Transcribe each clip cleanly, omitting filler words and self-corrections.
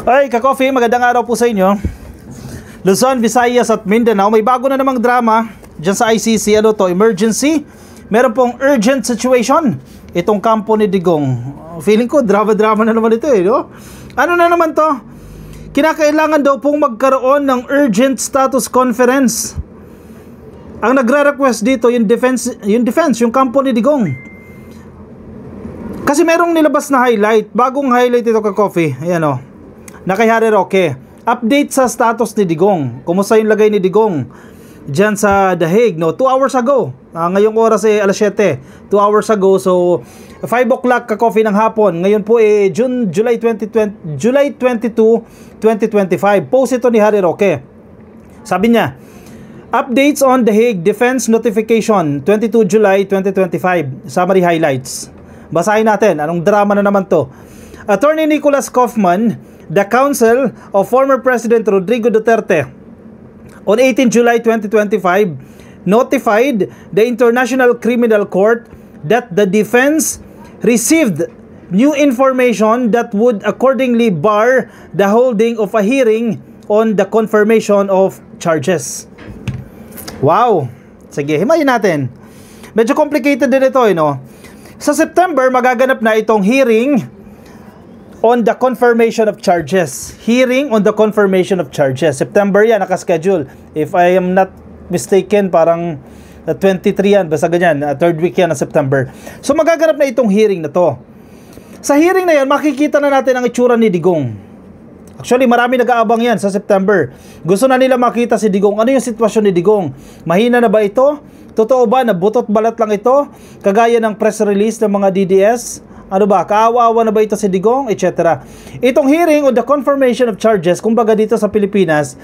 Ay, ka-coffee, magandang araw po sa inyo. Luzon, Visayas at Mindanao, may bago na namang drama dyan sa ICC. Ano to? Emergency. Meron pong urgent situation. Itong kampo ni Digong. Feeling ko, drama-drama na naman ito eh, no? Ano na naman to? Kinakailangan daw pong magkaroon ng urgent status conference. Ang nagre-request dito, yung defense, yung kampo ni Digong. Kasi merong nilabas na highlight. Bagong highlight ito ka-coffee. Ayan o. Na kay Harry Roque. Update sa status ni Digong. Kumusta yung lagay ni Digong dyan sa The Hague, no? 2 hours ago. Ngayong oras alas 7. 2 hours ago. So, 5 o'clock ka-coffee ng hapon. Ngayon po July 22, 2025. Post ito ni Harry Roque. Sabi niya, updates on The Hague Defense Notification 22 July 2025. Summary highlights. Basahin natin. Anong drama na naman to? Attorney Nicholas Kaufman, the counsel of former President Rodrigo Duterte, on 18 July 2025, notified the International Criminal Court that the defense received new information that would accordingly bar the holding of a hearing on the confirmation of charges. Wow! Sige, himayin natin. Medyo complicated din ito, no? Sa September, magaganap na itong hearing on the confirmation of charges. Hearing on the confirmation of charges. September yan, nakaschedule. If I am not mistaken, parang 23 yan, basta ganyan, third week yan ng September. So magaganap na itong hearing na to. Sa hearing na yan, makikita na natin ang itsura ni Digong. Actually, marami nag-aabang yan sa September. Gusto na nila makita si Digong. Ano yung sitwasyon ni Digong? Mahina na ba ito? Totoo ba na butot balat lang ito? Kagaya ng press release ng mga DDS? Ano ba? Kaawa-awa na ba ito si Digong? Etc. Itong hearing on the confirmation of charges, kumbaga dito sa Pilipinas,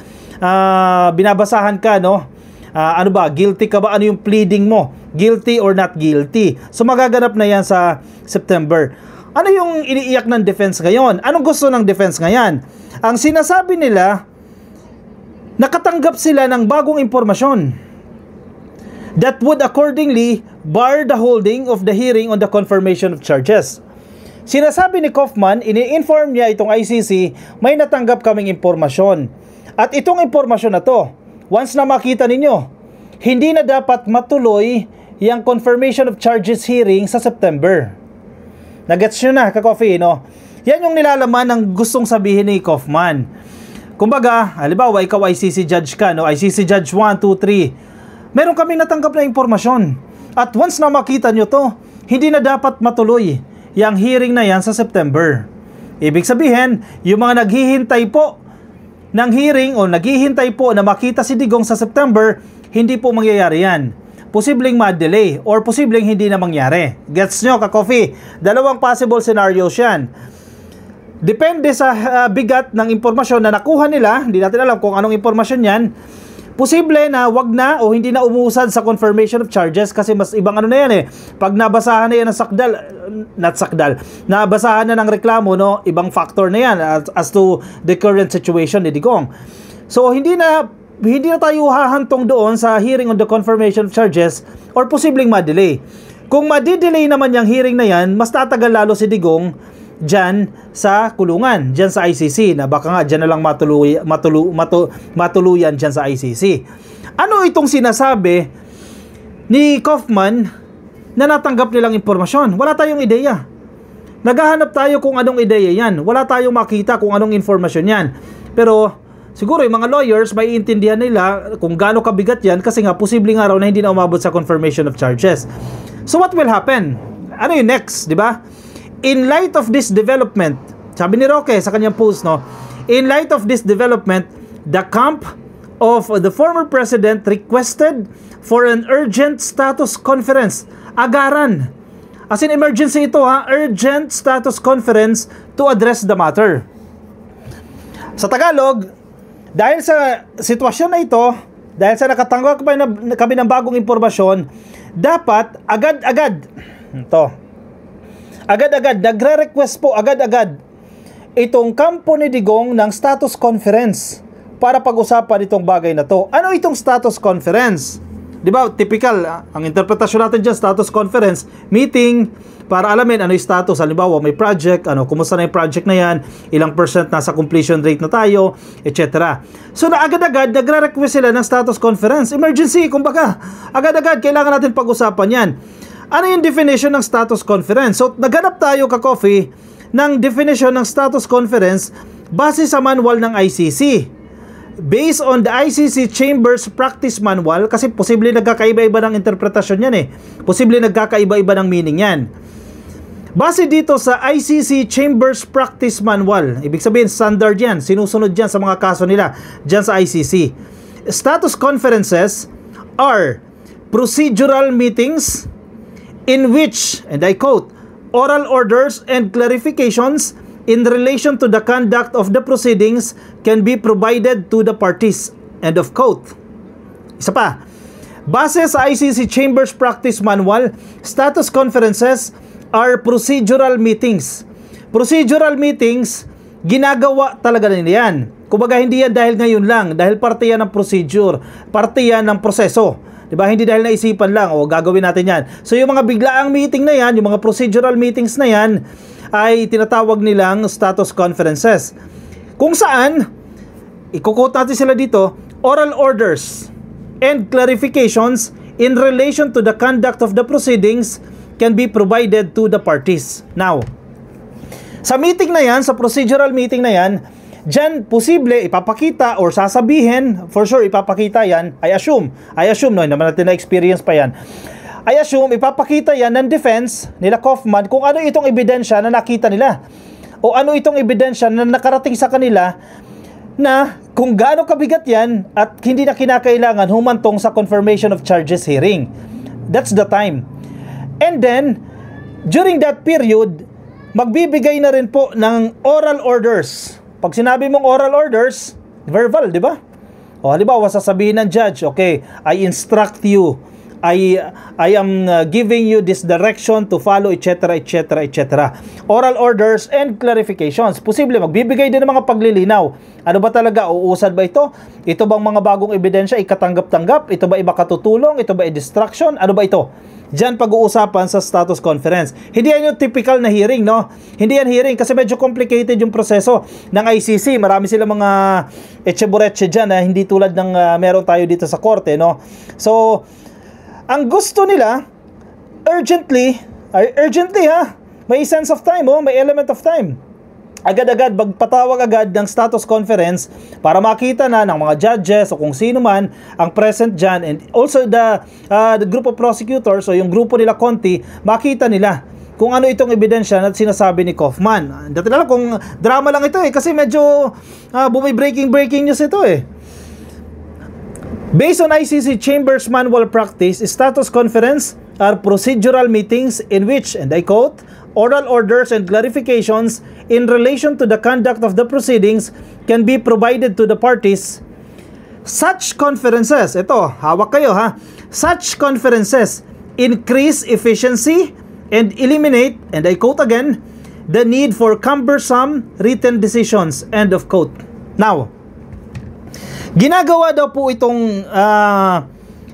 binabasahan ka, no? Ano ba? Guilty ka ba? Ano yung pleading mo? Guilty or not guilty? So magaganap na yan sa September. Ano yung iniiyak ng defense ngayon? Anong gusto ng defense ngayon? Ang sinasabi nila, nakatanggap sila ng bagong impormasyon that would accordingly bar the holding of the hearing on the confirmation of charges. Sinasabi ni Kaufman, ini-inform niya itong ICC, may natanggap kaming impormasyon. At itong impormasyon na to, once na makita ninyo, hindi na dapat matuloy yung confirmation of charges hearing sa September. Nagets nyo na, ka-coffee, no? Yan yung nilalaman ng gustong sabihin ni Kaufman. Kumbaga, halimbawa, ikaw ICC judge ka, no? ICC judge 1, 2, 3. Meron kami natanggap na impormasyon. At once na makita nyo to, hindi na dapat matuloy yung hearing na yan sa September. Ibig sabihin, yung mga naghihintay po ng hearing o naghihintay po na makita si Digong sa September, hindi po mangyayari yan. Posibleng ma-delay or posibleng hindi na mangyari. Gets nyo, ka-coffee? Dalawang possible scenarios yan. Depende sa bigat ng impormasyon na nakuha nila, hindi natin alam kung anong impormasyon yan. Posible na wag na o hindi na umuusad sa confirmation of charges kasi mas ibang ano na yan eh. Pag nabasahan na yan ng nabasahan na ng reklamo, no, ibang factor na yan as to the current situation ni Digong. So hindi na tayo hahantong doon sa hearing on the confirmation of charges or posibleng ma-delay. Kung ma-delay naman yung hearing na yan, mas tatagal lalo si Digong dyan sa kulungan, dyan sa ICC, na baka nga dyan na lang matuluyan dyan sa ICC. Ano itong sinasabi ni Kaufman na natanggap nilang impormasyon? Wala tayong ideya. Naghahanap tayo kung anong ideya yan. Wala tayong makita kung anong informasyon yan. Pero siguro yung mga lawyers may intindihan nila kung gaano kabigat yan kasi nga posibleng araw na hindi na umabot sa confirmation of charges. So what will happen? Ano yung next, di ba? In light of this development, sabi ni Roque sa kanyang post, no? In light of this development, the camp of the former president requested for an urgent status conference. Agaran. As in emergency ito, ha? Urgent status conference to address the matter. Sa Tagalog, dahil sa sitwasyon na ito, dahil sa nakatanggap kami ng bagong impormasyon, dapat agad-agad nagre-request po agad-agad itong kampo ni Digong ng status conference para pag-usapan itong bagay na to. Ano itong status conference? Di ba, typical, ang interpretasyon natin dyan, status conference, meeting, para alamin ano yung status. Halimbawa, may project, kumusta na yung project na yan, ilang percent nasa completion rate na tayo, etc. So, na agad-agad, nagre-request sila ng status conference. Emergency, kumbaga. Agad-agad, kailangan natin pag-usapan yan. Ano yung definition ng status conference? So, naghanap tayo, ka-coffee, ng definition ng status conference base sa manual ng ICC. Based on the ICC Chambers Practice Manual, kasi posible nagkakaiba-iba ng interpretasyon yan Posible nagkakaiba-iba ng meaning yan. Base dito sa ICC Chambers Practice Manual, ibig sabihin standard yan, sinusunod yan sa mga kaso nila dyan sa ICC. Status conferences are procedural meetings in which, and I quote, oral orders and clarifications in relation to the conduct of the proceedings can be provided to the parties. End of quote. Isa pa. Base sa ICC Chambers Practice Manual, status conferences are procedural meetings. Procedural meetings, ginagawa talaga nila yan. Kumbaga, hindi yan dahil ngayon lang, dahil parte yan ng procedure, parte yan ng proseso. Diba? Hindi dahil naisipan lang, gagawin natin yan. So, yung mga biglaang meeting na yan, yung mga procedural meetings na yan, ay tinatawag nilang status conferences. Kung saan, ikukot natin sila dito, oral orders and clarifications in relation to the conduct of the proceedings can be provided to the parties. Now, sa meeting na yan, sa procedural meeting na yan, dyan, posible, ipapakita or sasabihin, for sure, ipapakita yan, I assume, no, hindi naman natin na-experience pa yan. I assume, ipapakita yan ng defense nila Kaufman kung ano itong ebidensya na nakita nila. O ano itong ebidensya na nakarating sa kanila na kung gaano kabigat yan at hindi na kinakailangan humantong sa confirmation of charges hearing. That's the time. And then, during that period, magbibigay na rin po ng oral orders. Pag sinabi mong oral orders, verbal, di ba? O halimbawa, sasabihin ng judge, okay, I instruct you, I am giving you this direction to follow, etc., etc., etc. Oral orders and clarifications. Posible, magbibigay din ng mga paglilinaw. Ano ba talaga? Uusad ba ito? Ito bang mga bagong ebidensya ikatanggap-tanggap? Ito ba iba katutulong? Ito ba i-distraction? Ano ba ito? Diyan pag-uusapan sa status conference. Hindi yan yung typical na hearing, no? Hindi yan hearing kasi medyo complicated yung proseso ng ICC. Marami sila mga etcheburetche dyan na hindi tulad ng meron tayo dito sa korte, no? So, ang gusto nila, urgently ha, may sense of time, may element of time. Agad-agad, magpatawag agad ng status conference para makita na ng mga judges o kung sino man ang present dyan, and also the group of prosecutors o yung grupo nila Conti, makita nila kung ano itong ebidensya na sinasabi ni Kaufman. Dati na lang kung drama lang ito kasi medyo breaking news ito Based on ICC Chambers Manual Practice, status conference are procedural meetings in which, and I quote, oral orders and clarifications in relation to the conduct of the proceedings can be provided to the parties. Such conferences, ito, hawak kayo ha, such conferences increase efficiency and eliminate, and I quote again, the need for cumbersome written decisions, end of quote. Now, ginagawa daw po itong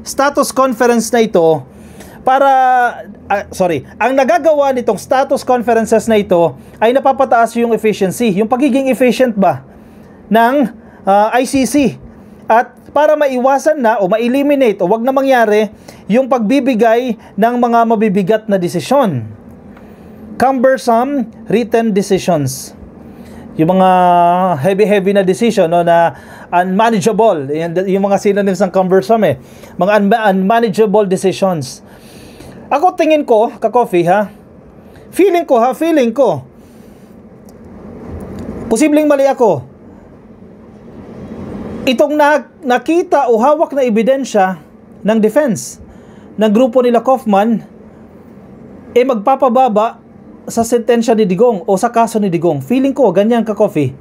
status conference na ito para, ang nagagawa nitong status conferences na ito ay napapataas yung efficiency, yung pagiging efficient ba ng ICC, at para maiwasan na o ma-eliminate o wag na mangyari yung pagbibigay ng mga mabibigat na desisyon, cumbersome written decisions, yung mga heavy na decision, no, na unmanageable, yung mga synonyms ng cumbersome mga unmanageable decisions. Ako tingin ko, ka-coffee ha, feeling ko, posibleng mali ako, itong nakita o hawak na ebidensya ng defense ng grupo nila Kaufman magpapababa sa sentensya ni Digong o sa kaso ni Digong. Feeling ko, ganyan ka-coffee.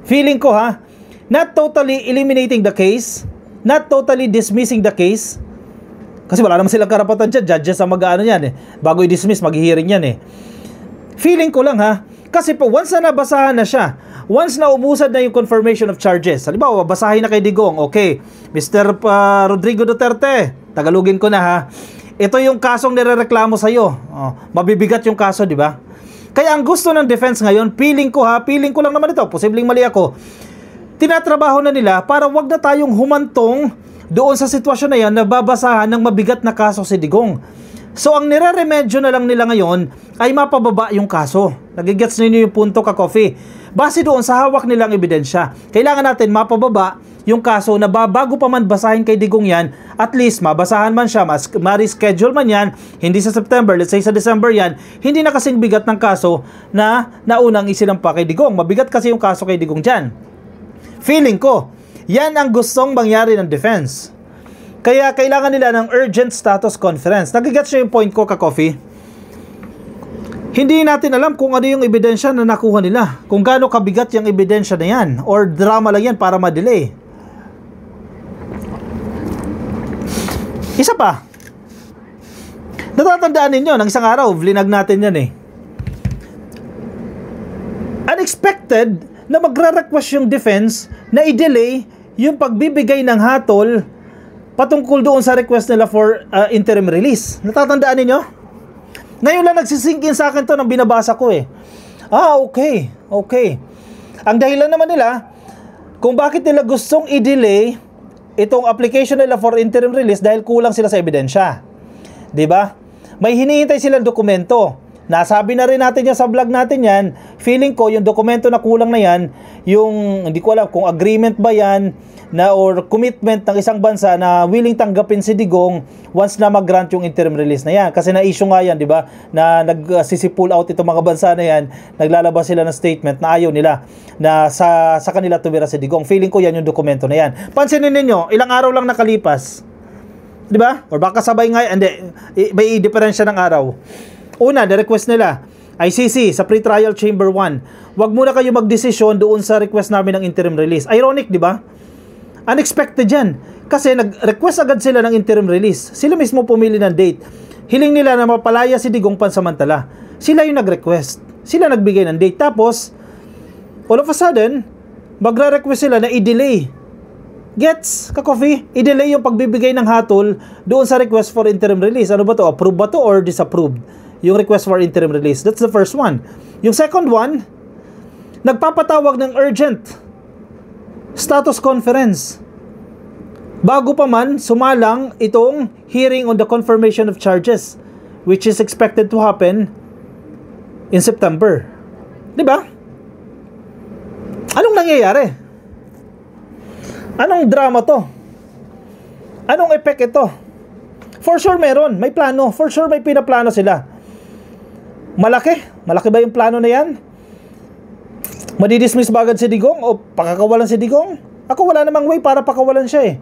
Feeling ko ha, not totally eliminating the case, not totally dismissing the case, kasi wala naman silang karapatan dyan, judges ang mag-ano yan bago i-dismiss, mag-hearing yan Feeling ko lang ha, kasi po once na nabasahan na siya, once na umusad na yung confirmation of charges, halimbawa, basahin na kay Digong, okay, Mr. Rodrigo Duterte, Tagalogin ko na ha. Ito yung kasong nirereklamo sa'yo. Mabibigat yung kaso, di ba? Kaya ang gusto ng defense ngayon, feeling ko lang naman ito, posibleng mali ako, tinatrabaho na nila para wag na tayong humantong doon sa sitwasyon na yan na babasahan ng mabigat na kaso si Digong. So ang nire-remedyo na lang nila ngayon ay mapababa yung kaso. Nagigets ninyo yung punto, ka-coffee? Base doon sa hawak nilang ebidensya, kailangan natin mapababa yung kaso na bago pa man basahin kay Digong yan, at least mabasahan man siya, ma-reschedule man yan, hindi sa September, let's say sa December yan, hindi na kasing bigat ng kaso na naunang isinampa kay Digong. Mabigat kasi yung kaso kay Digong dyan. Feeling ko, yan ang gustong mangyari ng defense. Kaya kailangan nila ng urgent status conference. Nagigets nyo yung point ko, ka-coffee? Hindi natin alam kung ano yung ebidensya na nakuha nila, kung gaano kabigat yung ebidensya na yan, or drama lang yan para ma-delay. Isa pa, natatandaan ninyo, ng isang araw, vlinag natin yan eh. Unexpected na magre-request yung defense na i-delay yung pagbibigay ng hatol patungkol doon sa request nila for interim release. Natatandaan ninyo? Ngayon lang nagsisink in sa akin to nang binabasa ko eh. Okay. Ang dahilan naman nila kung bakit nila gustong i-delay itong application nila for interim release dahil kulang sila sa ebidensya. 'Di ba? May hinihintay silang dokumento. Nasabi na rin natin yan sa vlog natin yan. Feeling ko yung dokumento na kulang na yan, yung hindi ko alam kung agreement ba yan na or commitment ng isang bansa na willing tanggapin si Digong once na mag-grant yung interim release na yan. Kasi na-issue nga yan, di ba? Na nagsisipull out itong mga bansa na yan, naglalabas sila ng statement na ayaw nila na sa kanila tumira si Digong. Feeling ko yan yung dokumento na yan. Pansinin ninyo, ilang araw lang nakalipas. Di ba? Or baka sabay nga, hindi, may diferensya ng araw. Una, the-request nila, ICC sa pre-trial chamber 1. Wag muna kayo magdesisyon doon sa request namin ng interim release. Ironic, di ba? Unexpected yan. Kasi nag-request agad sila ng interim release. Sila mismo pumili ng date. Hiling nila na mapalaya si Digong pansamantala. Sila yung nag-request. Sila nagbigay ng date. Tapos, all of a sudden, magre-request sila na i-delay. Gets, ka-coffee? I-delay yung pagbibigay ng hatol doon sa request for interim release. Ano ba to? Approve ba to or disapproved? Yung request for interim release. That's the first one. Yung second one, nagpapatawag ng urgent status conference. Bago pa man sumalang itong hearing on the confirmation of charges, which is expected to happen in September. Di ba? Anong nangyayari? Anong drama to? Anong effect ito? For sure meron. May plano. For sure may pinaplano sila. Malaki? Malaki ba yung plano na yan? Madidismiss ba agad si Digong o pakakawalan si Digong? Ako wala namang way para pakawalan siya eh.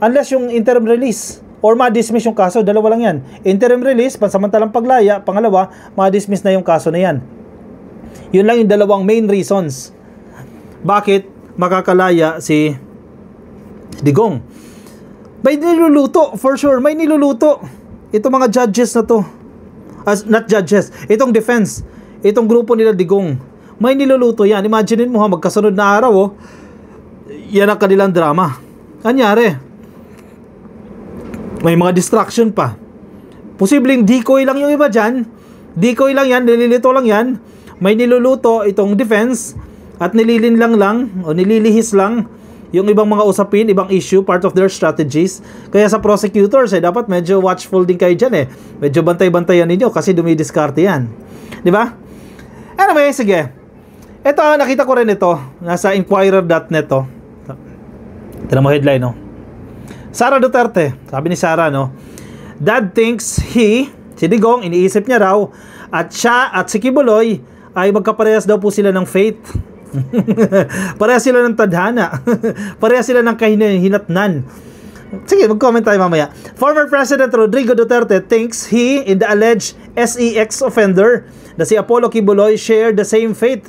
Unless yung interim release or ma-dismiss yung kaso, dalawa lang yan. Interim release, pansamantalang paglaya, pangalawa, ma-dismiss na yung kaso na yan. Yun lang yung dalawang main reasons. Bakit makakalaya si Digong? May niluluto, for sure, may niluluto. Itong mga judges na to. Not judges, itong defense, itong grupo nila Digong, may niluluto yan. Imaginein mo ha, magkasunod na araw yan ang kanilang drama. Anyari, may mga distraction pa. Posibleng decoy lang yung iba dyan. Decoy lang yan, nililito lang yan. May niluluto itong defense at nililinlang lang o nililihis lang yung ibang mga usapin, ibang issue, part of their strategies. Kaya sa prosecutors, dapat medyo watchful din kayo dyan Medyo bantay-bantayan ninyo kasi dumidiskarte yan. Di ba? Anyway, sige. Ito, nakita ko rin ito. Nasa inquirer.net to. Tignan mo headline, no? Sara Duterte. Sabi ni Sara, no? Dad thinks si Digong, iniisip niya raw, at siya at si Kibuloy ay magkaparehas daw po sila ng faith. Parehas sila ng tadhana. Parehas sila ng kahinatnan. Sige, mag-comment tayo mamaya. Former President Rodrigo Duterte thinks he and the alleged SEX offender na si Apollo Kibuloy share the same fate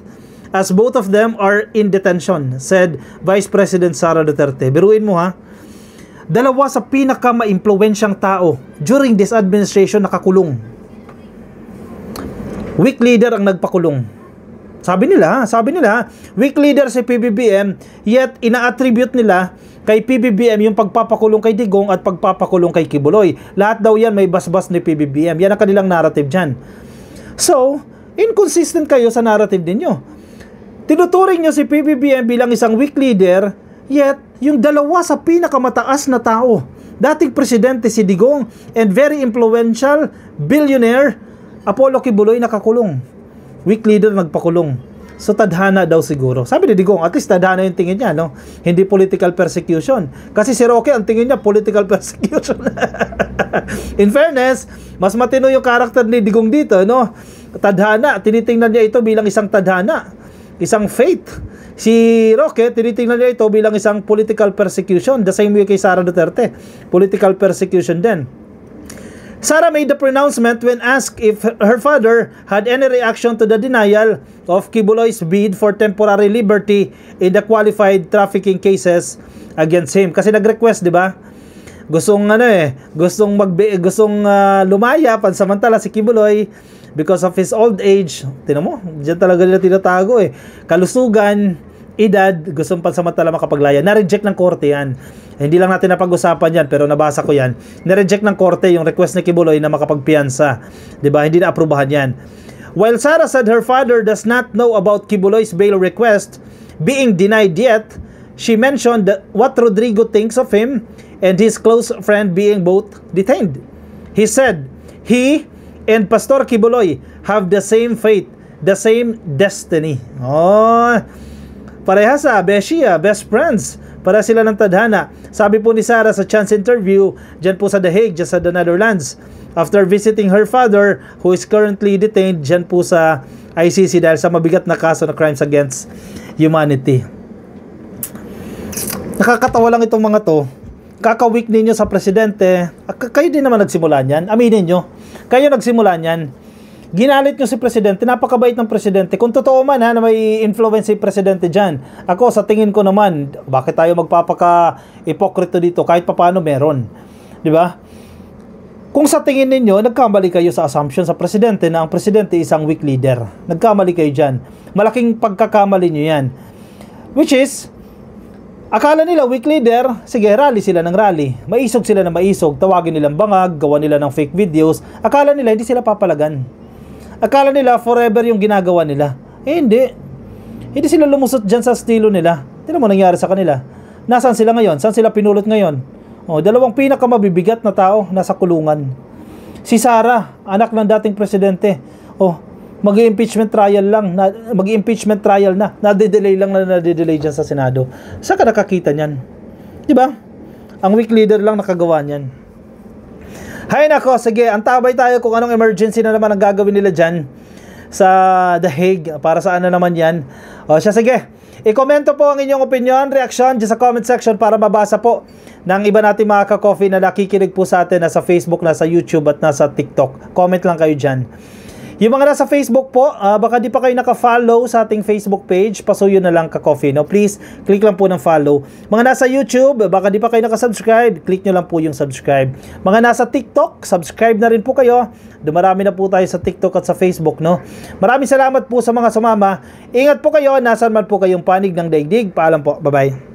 as both of them are in detention, said Vice President Sara Duterte. Biruin mo ha, dalawa sa pinaka-maimpluwensyang tao during this administration nakakulong. Weak leader ang nagpakulong. Sabi nila, weak leader si PBBM, yet ina-attribute nila kay PBBM yung pagpapakulong kay Digong at pagpapakulong kay Kibuloy. Lahat daw yan may basbas ni PBBM. Yan ang kanilang narrative dyan. So, inconsistent kayo sa narrative ninyo. Tinuturing nyo si PBBM bilang isang weak leader, yet yung dalawa sa pinakamataas na tao, dating presidente si Digong and very influential billionaire Apollo Kibuloy nakakulong. Weak leader nagpakulong. So tadhana daw siguro. Sabi ni Digong, at least tadhana yung tingin niya, no? Hindi political persecution. Kasi si Roque, ang tingin niya political persecution. In fairness, mas matino yung karakter ni Digong dito, no? Tadhana, tinitingnan niya ito bilang isang tadhana, isang faith. Si Roque, tinitingnan niya ito bilang isang political persecution. The same way kay Sara Duterte. Political persecution din. Sara made the pronouncement when asked if her father had any reaction to the denial of Kibuloy's bid for temporary liberty in the qualified trafficking cases against him. Kasi nag-request, di ba? Gustong lumaya pansamantala si Kibuloy because of his old age. Tingnan mo, diyan talaga nila tinatago eh. Kalusugan, edad, gustong pansamantala makapaglaya. Na-reject ng korte yan. Hindi lang natin napag-usapan yan, pero nabasa ko yan. Na-reject ng korte yung request ni Kibuloy na makapagpiyansa. Diba? Hindi na-aprubahan yan. While Sara said her father does not know about Kibuloy's bail request being denied yet, she mentioned what Rodrigo thinks of him and his close friend being both detained. He said, he and Pastor Kibuloy have the same fate, the same destiny. Oh, parehas Beshia, best friends. Para sila ng tadhana. Sabi po ni Sara sa chance interview dyan po sa The Hague, dyan sa the Netherlands, after visiting her father who is currently detained dyan po sa ICC dahil sa mabigat na kaso na crimes against humanity. Nakakatawa lang itong mga to. Kaka-weak ninyo sa presidente. Kayo din naman nagsimulan yan. Aminin nyo. Kayo nagsimulan yan. Ginalit nyo si presidente, napakabait ng presidente. Kung totoo man na may influence si presidente dyan. Ako, sa tingin ko naman, bakit tayo magpapaka-ipokrito dito? Kahit papaano meron. Di ba? Kung sa tingin ninyo, nagkamali kayo sa assumption sa presidente na ang presidente isang weak leader. Nagkamali kayo dyan. Malaking pagkakamali nyo yan. Which is, akala nila weak leader, sige, rally sila ng rally. Maisog sila ng maisog, tawagin nilang bangag, gawa nila ng fake videos. Akala nila hindi sila papalagan. Akala nila forever yung ginagawa nila. Eh hindi. Hindi sila lumusot dyan sa estilo nila. Tignan mo nangyari sa kanila. Nasaan sila ngayon? Saan sila pinulot ngayon? Oh, dalawang pinakamabibigat na tao nasa kulungan. Si Sara, anak ng dating presidente. Oh, mag-impeachment trial lang. Mag-impeachment trial na. Nade-delay lang na nade-delay dyan sa Senado. Saan ka nakakita niyan? Diba? Ang weak leader lang nakagawa niyan. Hay nako, sige, antabay tayo kung anong emergency na naman ang gagawin nila dyan sa The Hague. Para saan na naman yan. O siya, sige. I-komento po ang inyong opinion, reaction dyan sa comment section para mabasa po ng iba natin mga ka-coffee na nakikinig po sa atin na sa Facebook, na sa YouTube at nasa TikTok. Comment lang kayo dyan. Yung mga nasa Facebook po, baka di pa kayo naka-follow sa ating Facebook page, pasuyo na lang ka-coffee, no? Please, click lang po ng follow. Mga nasa YouTube, baka di pa kayo naka-subscribe, click nyo lang po yung subscribe. Mga nasa TikTok, subscribe na rin po kayo. Dumarami na po tayo sa TikTok at sa Facebook, no? Maraming salamat po sa mga sumama. Ingat po kayo, nasan man po kayong panig ng daigdig. Paalam po, bye-bye.